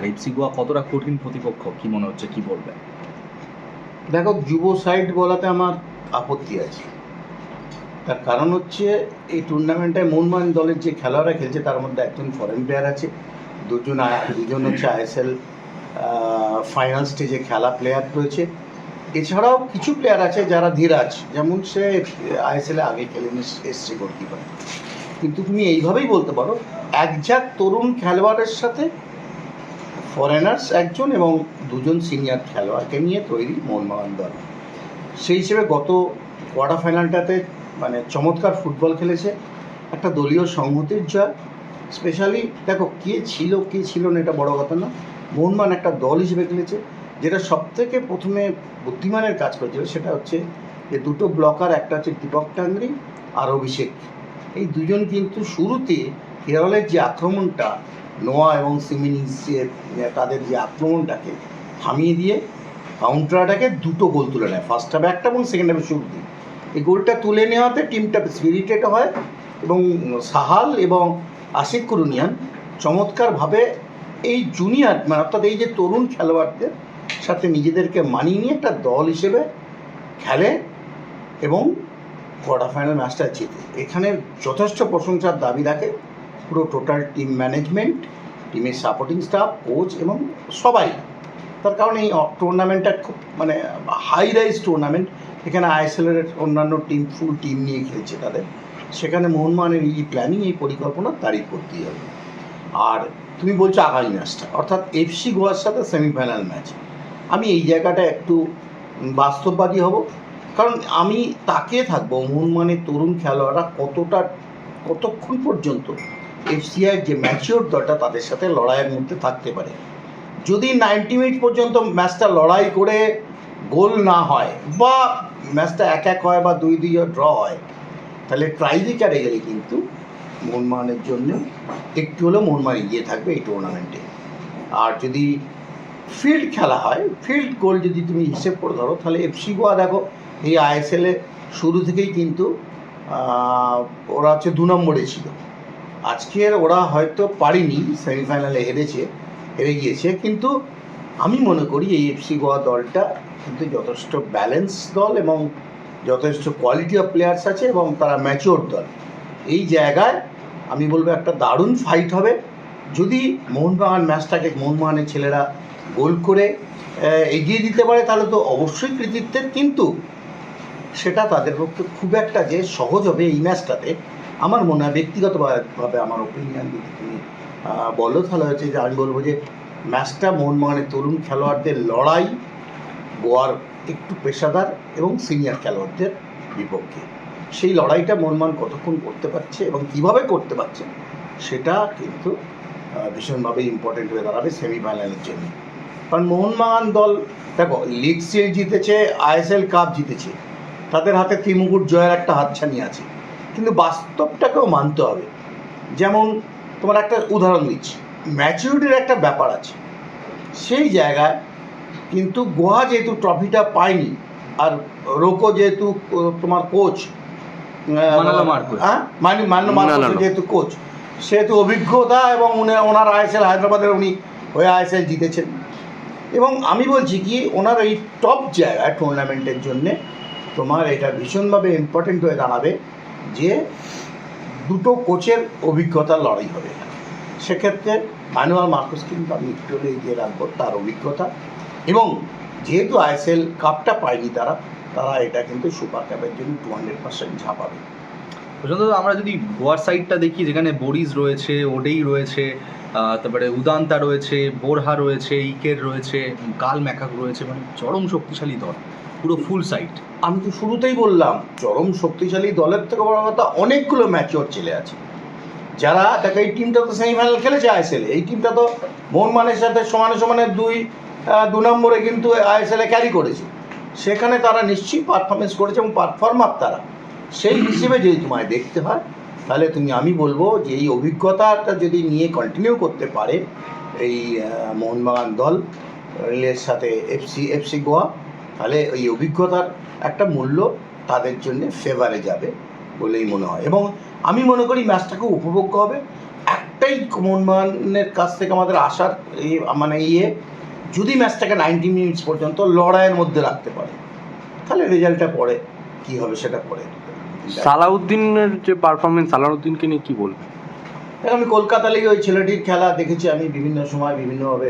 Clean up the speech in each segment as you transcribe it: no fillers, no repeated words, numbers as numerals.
আর FC Goa কতটা কঠিন প্রতিপক্ষ কি মনে হচ্ছে, কি বলবে? দেখো, যুব সাইড বলাতে আমার আপত্তি আছে। তার কারণ হচ্ছে এই টুর্নামেন্টে মোহনবাগান দলের যে খেলোয়াড়রা খেলছে তার মধ্যে একজন ফরেন প্লেয়ার আছে, দুজন হচ্ছে আইএসএল ফাইনাল স্টেজে খেলা প্লেয়ার রয়েছে। এছাড়াও কিছু প্লেয়ার আছে যারা ধীরাজ, যেমন সে আইএসএলে আগে খেলে এসছে গোলকিপার। কিন্তু তুমি এইভাবেই বলতে পারো একঝাক তরুণ খেলোয়াড়ের সাথে ফরেনার্স একজন এবং দুজন সিনিয়র খেলোয়াড়কে নিয়ে তৈরি মোহনবাগান দল। সেই হিসেবে গত কোয়ার্টার ফাইনালটাতে মানে চমৎকার ফুটবল খেলেছে, একটা দলীয় সংহতির জয়। স্পেশালি দেখো, কে ছিল না এটা বড় কথা না, মোহনবাগান একটা দল হিসেবে খেলেছে। যেটা সবথেকে প্রথমে বুদ্ধিমানের কাজ করেছিল সেটা হচ্ছে যে দুটো ব্লকার, একটা হচ্ছে দীপক টাংরি আর অভিষেক, এই দুজন কিন্তু শুরুতে কেরলের যে আক্রমণটা, নোয়া এবং সিমিনিস তাদের যে আক্রমণটাকে থামিয়ে দিয়ে কাউন্টার অ্যাটাকে দুটো গোল তুলে নেয়, ফার্স্ট হাফে একটা এবং সেকেন্ড হাফে শুরুতে। এই গোলটা তুলে নেওয়াতে টিমটা স্পিরিটেড হয় এবং সাহাল এবং আশিক কুরুনিয়ান চমৎকারভাবে এই জুনিয়র মানে অর্থাৎ এই যে তরুণ খেলোয়াড়দের সাথে নিজেদেরকে মানিয়ে নিয়ে একটা দল হিসেবে খেলে এবং কোয়ার্টার ফাইনাল ম্যাচটা জেতে। এখানে যথেষ্ট প্রশংসার দাবি রাখে পুরো টোটাল টিম ম্যানেজমেন্ট, টিমের সাপোর্টিং স্টাফ, কোচ এবং সবাই। তার কারণ এই টুর্নামেন্টটা খুব মানে হাই রাইজ টুর্নামেন্ট, এখানে আইএসএলের অন্যান্য টিম ফুল টিম নিয়ে খেলছে তাদের, সেখানে মোহনবাগানের এই প্ল্যানিং, এই পরিকল্পনা তারিফ করতেই হবে। আর তুমি বলছো আগামী ম্যাচটা অর্থাৎ এফসি গোয়ার সাথে সেমিফাইনাল ম্যাচ, আমি এই জায়গাটা একটু বাস্তববাদী হব, কারণ আমি তাকিয়ে থাকবো মোহনবাগানের তরুণ খেলোয়াড়রা কতক্ষণ পর্যন্ত এফসিআইয়ের যে ম্যাচিওর দলটা তাদের সাথে লড়াইয়ের মধ্যে থাকতে পারে। যদি 90 মিনিট পর্যন্ত ম্যাচটা লড়াই করে গোল না হয় বা ম্যাচটা 1-1 হয় বা 2-2 ড্র হয়, তাহলে ট্রাইজিকারে গেলে কিন্তু মোহনবাগানের জন্য একটু হলেও মোহনবাগান এগিয়ে থাকবে এই টুর্নামেন্টে। আর যদি ফিল্ড খেলা হয়, ফিল্ড গোল যদি তুমি হিসেব করে ধরো, তাহলে এফসি গোয়া দেখো এই আইএসএলে শুরু থেকেই কিন্তু ওরা হচ্ছে 2 নম্বরে ছিল। আজকের ওরা হয়তো পারেনি, সেমিফাইনালে হেরে গিয়েছে, কিন্তু আমি মনে করি এই এফসি গোয়া দলটা কিন্তু যথেষ্ট ব্যালেন্স দল এবং যথেষ্ট কোয়ালিটি অফ প্লেয়ার্স আছে এবং তারা ম্যাচিওর দল। এই জায়গায় আমি বলবো একটা দারুণ ফাইট হবে। যদি মোহনবাগান ম্যাচটাকে মোহনবাগানের ছেলেরা গোল করে এগিয়ে দিতে পারে তাহলে তো অবশ্যই কৃতিত্বের, কিন্তু সেটা তাদের পক্ষে খুব একটা যে সহজ হবে এই ম্যাচটাতে আমার মনে হয়। ব্যক্তিগতভাবে আমার ওপিনিয়ন যদি তুমি বলো তাহলে হচ্ছে যে আমি বলবো যে ম্যাচটা মোহনবাগানের তরুণ খেলোয়াড়দের লড়াই গোয়ার একটু পেশাদার এবং সিনিয়র খেলোয়াড়দের বিপক্ষে, সেই লড়াইটা মোহনবাগান কতক্ষণ করতে পারছে এবং কীভাবে করতে পারছে সেটা কিন্তু ভীষণভাবে ইম্পর্টেন্ট হয়ে দাঁড়াবে সেমিফাইনালের জন্য। কারণ মোহনবাগান দল দেখো লিগ সিরিজ জিতেছে, আইএসএল কাপ জিতেছে, তাদের হাতে ত্রিমুকুট জয়ের একটা হাতছানি আছে, কিন্তু বাস্তবটাকেও মানতে হবে। যেমন তোমার একটা উদাহরণ দিচ্ছি, ম্যাচুরিটির একটা ব্যাপার আছে। সেই জায়গায় কিন্তু গোয়া যেহেতু ট্রফিটা পায়নি, আর রোকো যেহেতু তোমার কোচ, যেহেতু কোচ সেহেতু অভিজ্ঞতা এবং ওনার আইএসএল হায়দ্রাবাদের উনি হয়ে আইএসএল জিতেছেন, এবং আমি বলছি কি ওনার এই টপ জায়গায় টুর্নামেন্টের জন্যে তোমার এটা ভীষণভাবে ইম্পর্টেন্ট হয়ে দাঁড়াবে যে দুটো কোচের অভিজ্ঞতার লড়াই হবে এখানে। সেক্ষেত্রে ম্যানুয়াল মার্কোস কিন্তু আমি একটু হলে এগিয়ে রাখবো, তার অভিজ্ঞতা, এবং যেহেতু আইএসএল কাপটা পায়নি তারা এটা কিন্তু সুপার কাপের জন্য 200% ঝাঁপাবে। প্রশান্ত, আমরা যদি গোয়ার সাইডটা দেখি, যেখানে বরিস রয়েছে, ওডেই রয়েছে, তারপরে উদান্তা রয়েছে, বোরহা রয়েছে, ইকের রয়েছে, কাল ম্যাকাক রয়েছে, মানে চরম শক্তিশালী দল, পুরো ফুল সাইড। আমি তো শুরুতেই বললাম চরম শক্তিশালী দলের থেকে বড় কথা অনেকগুলো ম্যাচিওর ছেলে আছে যারা দেখো, এই টিমটা তো সেমিফাইনাল খেলেছে আইএসএলে, এই টিমটা তো মোহনবাগানের সাথে সমানে 2 নম্বরে কিন্তু আইএসএলে ক্যারি করেছে, সেখানে তারা নিশ্চয়ই পারফরমেন্স করেছে এবং পারফর্মার তারা। সেই হিসেবে যদি তোমায় দেখতে হয় তাহলে আমি বলবো যে এই অভিজ্ঞতাটা যদি নিয়ে কন্টিনিউ করতে পারে এই মোহনবাগান দল এর সাথে এফসি গোয়া, তাহলে এই অভিজ্ঞতার একটা মূল্য তাদের জন্য ফেভারে যাবে বলেই মনে হয়। এবং আমি মনে করি ম্যাচটা খুব উপভোগ্য হবে। একটাই মোহনবাগানের কাছ থেকে আমাদের আশার মানে যদি ম্যাচটাকে 90 মিনিটস পর্যন্ত লড়াইয়ের মধ্যে রাখতে পারে, তাহলে রেজাল্টটা পরে কী হবে সেটা পরে। সালাউদ্দিনের যে পারফরমেন্স, সালাউদ্দিনকে নিয়ে কী বলবেন? আমি কলকাতা লিগে ওই ছেলেটির খেলা দেখেছি, আমি বিভিন্ন সময় বিভিন্নভাবে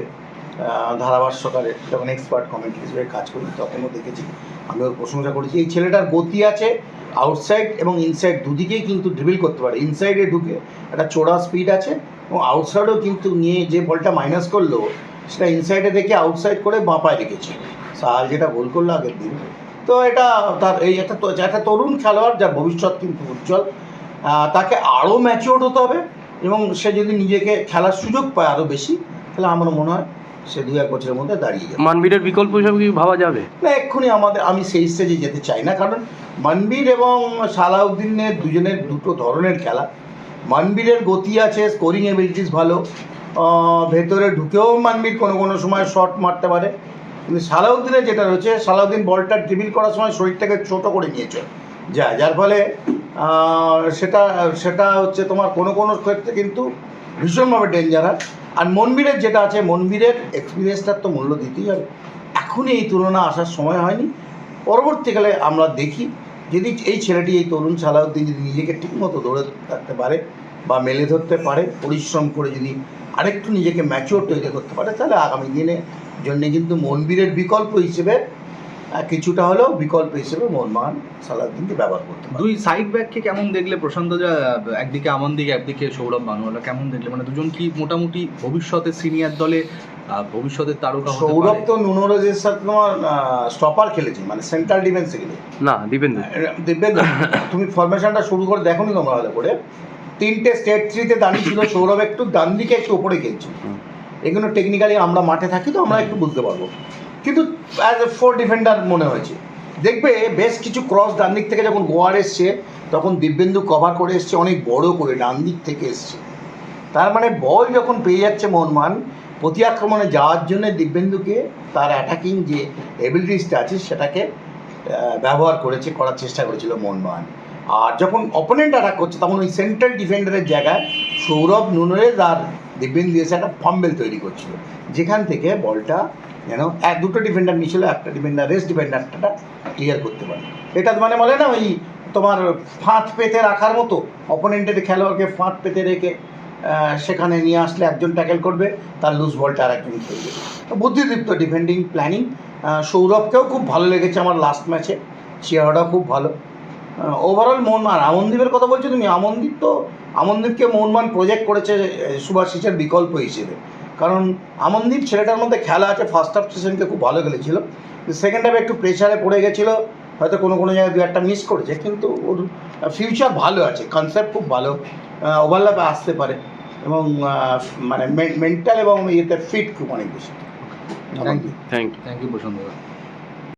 ধারাভাষ্যকারে যখন এক্সপার্ট কমেন্ট্রি হিসেবে কাজ করি তখনও দেখেছি, আমি ওর প্রশংসা করেছি। এই ছেলেটার গতি আছে, আউটসাইড এবং ইনসাইড দুদিকেই কিন্তু ড্রিবল করতে পারে। ইনসাইডে ঢুকে একটা চোড়া স্পিড আছে এবং আউটসাইডেও কিন্তু নিয়ে যে বলটা মাইনাস করলো সেটা ইনসাইডে দেখে আউটসাইড করে বাঁ পায়ে রেখেছে, সাল যেটা গোল করলো আগের দিন। তো এটা তার এই একটা তরুণ খেলোয়াড় যার ভবিষ্যৎ কিন্তু উজ্জ্বল, তাকে আরও ম্যাচিওর হতে হবে এবং সে যদি নিজেকে খেলার সুযোগ পায় আরও বেশি, তাহলে আমার মনে হয় সে 2-1 বছরের মধ্যে দাঁড়িয়ে যাবে। মানবীরের বিকল্প হিসাবে কি ভাবা যাবে? না, এক্ষুনি আমি সেই স্টেজে যেতে চাই না, কারণ মনবীর এবং সালাউদ্দিনের দুজনের দুটো ধরনের খেলা। মনবীরের গতি আছে, স্কোরিং এবিলিটিস ভালো, ভেতরে ঢুকেও মনবীর কোনো সময় শট মারতে পারে, কিন্তু সালাউদ্দিনের যেটা রয়েছে, সালাউদ্দিন বলটা ড্রিবল করার সময় শরীরটাকে ছোটো করে নিয়েছে যার ফলে সেটা হচ্ছে তোমার কোনো ক্ষেত্রে কিন্তু ভীষণভাবে ডেঞ্জারাস। আর মনবীরের যেটা আছে, মনবীরের এক্সপিরিয়েন্সটার তো মূল্য দিতেই হবে। এখনই এই তুলনা আসার সময় হয়নি, পরবর্তীকালে আমরা দেখি যদি এই ছেলেটি, এই তরুণ সালাউদ্দিন যদি নিজেকে ঠিকমতো ধরে রাখতে পারে বা মেলে ধরতে পারে, পরিশ্রম করে যদি আরেকটু নিজেকে ম্যাচিওর তৈরি করতে পারে, তাহলে আগামী দিনের জন্যে কিন্তু মনবীরের বিকল্প হিসেবে কিছুটা হলেও বিকল্প হিসেবে মোহনবাগান সালাউদ্দিনকে ব্যবহার করতে পারে। দুই সাইড ব্যাককে কেমন দেখলে প্রশান্ত, যা একদিকে আমনদিক একদিকে সৌরভ বানুয়ালা, কেমন দেখলে? মানে দুজন কি মোটামুটি ভবিষ্যতে সিনিয়র দলে ভবিষ্যতের তারকা হতে সৌরভ পারে? তো নুনোরোজের সাথে তোমার স্টপার খেলেছে, মানে সেন্ট্রাল ডিফেন্সে গেলে না, দিবেন্দু। তুমি ফরমেশনটা শুরু করে দেখোনি তোমরা ভালো করে, 3টে স্টেট 3-তে দাঁড়িয়ে ছিল, সৌরভ একটু ডান দিকে একটু ওপরে খেলছিল। এগুলো টেকনিক্যালি আমরা মাঠে থাকি তো আমরা একটু বুঝতে পারবো, কিন্তু অ্যাজ এ 4 ডিফেন্ডার মনে হয়েছে। দেখবে বেশ কিছু ক্রস ডান দিক থেকে যখন গোয়ার এসছে তখন দিব্যেন্দু কভার করে এসছে অনেক বড় করে, ডান দিক থেকে এসছে। তার মানে বল যখন পেয়ে যাচ্ছে মোহনবাগান, প্রতি আক্রমণে যাওয়ার জন্য দিব্যেন্দুকে তার অ্যাটাকিং যে এবিলিটিসটা আছে সেটাকে ব্যবহার করার চেষ্টা করেছিল মোহনবাগান। আর যখন অপোনেন্ট অ্যাটাক করছে তখন ওই সেন্ট্রাল ডিফেন্ডারের জায়গায় সৌরভ, নুনোরেজ আর দিব্যেন্দু এসে একটা ফাম্বেল তৈরি করছিল, যেখান থেকে বলটা যেন দুটো ডিফেন্ডার নিয়েছিল, একটা ডিফেন্ডার রেস্ট ডিফেন্ডারটা ক্লিয়ার করতে পারে। এটা মানে বলে না ওই তোমার ফাঁদ পেতে রাখার মতো, অপোনেন্টের খেলোয়াড়কে ফাঁদ পেতে রেখে সেখানে নিয়ে আসলে একজন ট্যাকেল করবে, তার লুজ বলটা আর একজন খেলবে। বুদ্ধিদীপ্ত ডিফেন্ডিং প্ল্যানিং। সৌরভকেও খুব ভালো লেগেছে আমার লাস্ট ম্যাচে, চেহারাটাও খুব ভালো। ওভারঅল মোহনবাগান, আমনদীপের কথা বলছো তুমি, আমনদীপকে মোহনবাগান প্রজেক্ট করেছে সুভাশিসের বিকল্প হিসেবে, কারণ আমনদীপ ছেলেটার মধ্যে খেলা আছে। ফার্স্ট হাফ সেশনকে খুব ভালো খেলেছিল, সেকেন্ড হাফে একটু প্রেশারে পড়ে গেছিলো, হয়তো কোনো জায়গায় 2-1টা মিস করেছে, কিন্তু ওর ফিউচার ভালো আছে, কনসেপ্ট খুব ভালো, ওভারল্যাপে আসতে পারে এবং মানে মেন্টাল এবং ইয়েতে ফিট খুব অনেক বেশি। Thank you. Thank you Prashanta.